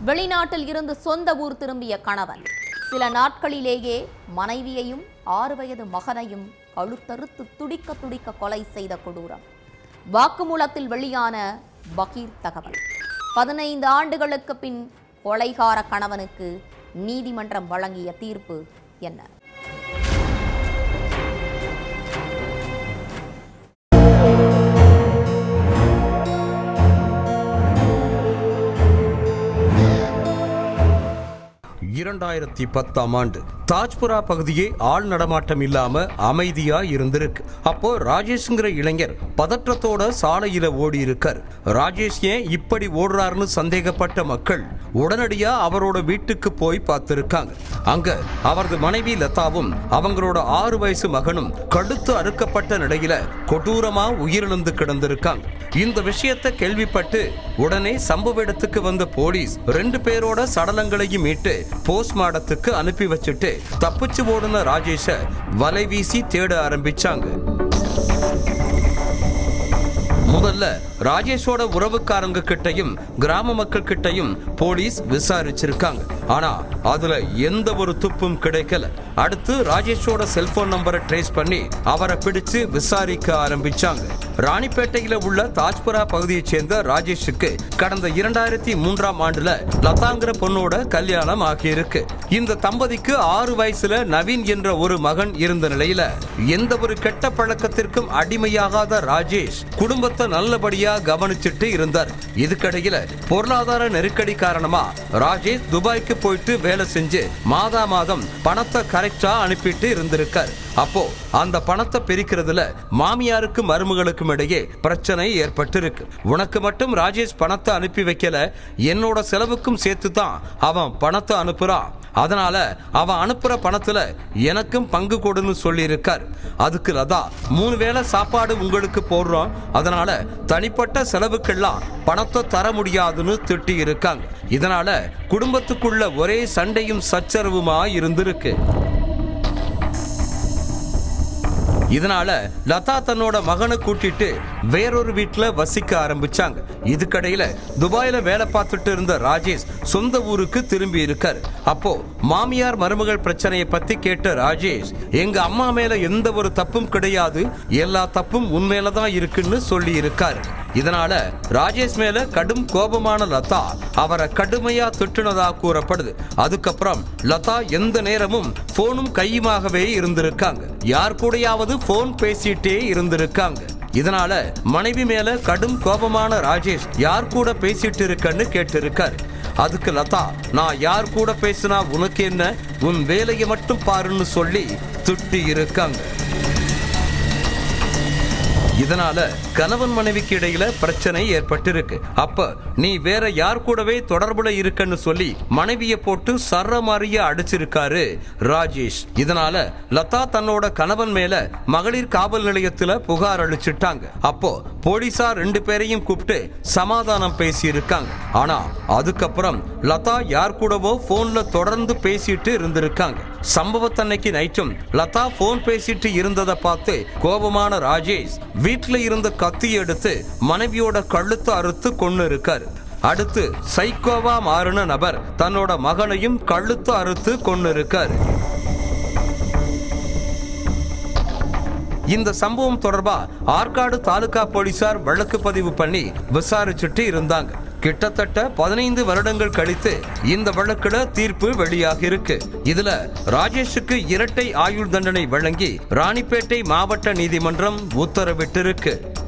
வெளிநாட்டில் இருந்து சொந்த ஊர் திரும்பிய கணவன் சில நாட்களிலேயே மனைவியையும் 6 வயது மகனையும் கழுத்தறுத்து துடிக்க துடிக்க கொலை செய்த கொடூரம். வாக்குமூலத்தில் வெளியான பகீர் தகவல். 15 ஆண்டுகளுக்கு பின் கொலைகார கணவனுக்கு நீதிமன்றம் வழங்கிய தீர்ப்பு என்ன? ஆண்டு தாஜ்புரா பகுதியே ஆள் நடமாட்டம் இல்லாம அமைதியா இருந்திருக்கு. அப்போ ராஜேஷ்ங்கிற இளைஞர் பதற்றத்தோட சாலையில ஓடி இருக்கார். ராஜேஷ் ஏன் இப்படி ஓடுறாருன்னு சந்தேகப்பட்ட மக்கள் உடனடியா அவரோட வீட்டுக்கு போய் பார்த்திருக்காங்க. அங்க அவரது மனைவி லதாவும் அவங்களோட 6 வயசு மகனும் கழுத்து அறுக்கப்பட்ட நிலையில கொடூரமா உயிரிழந்து கிடந்திருக்காங்க. இந்த விஷயத்தை கேள்விப்பட்டு உடனே சம்பவ இடத்துக்கு வந்த போலீஸ் 2 பேரோட சடலங்களையும் மீட்டு போஸ்ட்மார்ட்டத்துக்கு அனுப்பி வச்சுட்டு தப்பிச்சு ஓடுன ராஜேஷ வலை வீசி தேட ஆரம்பிச்சாங்க. முதல்ல ராஜேஷோட உறவுக்காரங்க கிட்டையும் கிராம மக்கள் கிட்டையும் போலீஸ் விசாரிச்சிருக்காங்க. ஆனா அதுல எந்த ஒரு துப்பும் கிடைக்கல. அடுத்து ராஜேஷோட செல்போன் நம்பரை ட்ரேஸ் பண்ணி அவரை பிடிச்சு விசாரிக்க ஆரம்பிச்சாங்க. ராணிப்பேட்டையில உள்ள தாஜ்புரா பகுதியைச் சேர்ந்த ராஜேஷுக்கு கடந்த 2003ஆம் ஆண்டுல லதாங்கிற பொண்ணோட கல்யாணம் ஆகியிருக்கு. இந்த தம்பதிக்கு 6 வயசுல நவீன் என்ற ஒரு மகன் இருந்த நிலையில எந்த ஒரு கெட்ட பழக்கத்திற்கும் அடிமையாகாத ராஜேஷ் குடும்பத்தை நல்லபடியா கவனிச்சுட்டு இருந்தார். இதுக்கடையில பொருளாதார நெருக்கடி காரணமா ராஜேஷ் துபாய்க்கு போயிட்டு வேலை செஞ்சு மாதம் பணத்தை கரெக்டா அனுப்பிட்டு இருந்திருக்கார். அப்போ அந்த பணத்தை பிரிக்கிறதுல மாமியாருக்கு மருமகளுக்கும் இடையே பிரச்சனை ஏற்பட்டு இருக்கு. உனக்கு மட்டும் ராஜேஷ் பணத்தை அனுப்பி வைக்கல, என்னோட செலவுக்கும் சேர்த்து தான் அவன் பணத்தை அனுப்புறான். அதனால அவன் அனுப்புற பணத்துல எனக்கும் பங்கு கொடுன்னு சொல்லி இருக்கார். அதுக்கு லதா 3 வேளை சாப்பாடு உங்களுக்கு போடுறோம், அதனால தனிப்பட்ட செலவுக்கெல்லாம் பணத்தை தர முடியாதுன்னு திட்டி இருக்காங்க. இதனால குடும்பத்துக்குள்ள ஒரே சண்டையும் சச்சரவுமா இருந்திருக்கு. இதனால லதா தன்னோட மகனை கூட்டிட்டு வேறொரு வீட்டுல வசிக்க ஆரம்பிச்சாங்க. இதுக்கடையில துபாயில வேலை பார்த்துட்டு இருந்த ராஜேஷ் சொந்த ஊருக்கு திரும்பி இருக்காரு. அப்போ மாமியார் மருமகள் பிரச்சனையை பத்தி கேட்ட ராஜேஷ், எங்க அம்மா மேல எந்த ஒரு தப்பும் கிடையாது, எல்லா தப்பும் உண்மையிலதான் இருக்குன்னு சொல்லி இருக்காரு. இதனால ராஜேஷ் மேல கடும் கோபமான லதா அவரை கடுமையா திட்டுனதா கூறப்படுது. அதுக்கப்புறம் லதா எந்த நேரமும் போனும் கையுமாகவே இருந்திருக்காங்க. யார் கூடயாவது போன் பேசிட்டே இருந்திருக்காங்க. இதனால மனைவி மேல கடும் கோபமான ராஜேஷ் யார் கூட பேசிட்டு இருக்கன்னு கேட்டிருக்காரு. அதுக்கு லதா, நான் யார் கூட பேசினா உனக்கு என்ன, உன் வேலையை மட்டும் பாருன்னு சொல்லி திட்டி இருக்காங்க. இதனால கணவன் மனைவிக்கு இடையில பிரச்சனை ஏற்பட்டிருக்கு. அப்ப நீ வேற யார் கூடவே தொடர்புல இருக்கன்னு சொல்லி மனைவிய போட்டு சரமாரிய அடிச்சிருக்காரு ராஜேஷ். இதனால லதா தன்னோட கணவன் மேல மகளிர் காவல் நிலையத்துல புகார் அளிச்சிட்டாங்க. அப்போ போலீசார் 2 பேரையும் கூப்பிட்டு சமாதானம் பேசி இருக்காங்க. ஆனா அதுக்கப்புறம் லதா யார் கூடவோ போன்ல தொடர்ந்து பேசிட்டு இருந்திருக்காங்க. சம்பவத்தன்னைக்கு நைட்டும் லதா போன் பேசிட்டு இருந்ததை பார்த்து கோபமான ராஜேஷ் வீட்டுல இருந்த கத்தி எடுத்து மனைவியோட கழுத்தை அறுத்து கொன்னு இருக்காரு. அடுத்து சைக்கோவா மாறின நபர் தன்னோட மகனையும் கழுத்து அறுத்து கொன்னு இருக்காரு. இந்த சம்பவம் தொடர்பா ஆற்காடு தாலுகா போலீசார் வழக்கு பதிவு பண்ணி விசாரிச்சுட்டு இருந்தாங்க. கிட்டத்தட்ட 15 வருடங்கள் கழித்து இந்த வழக்குல தீர்ப்பு வெளியாகி இருக்கு. இதுல ராஜேஷுக்கு இரட்டை ஆயுள் தண்டனை வழங்கி ராணிப்பேட்டை மாவட்ட நீதிமன்றம் உத்தரவிட்டிருக்கு.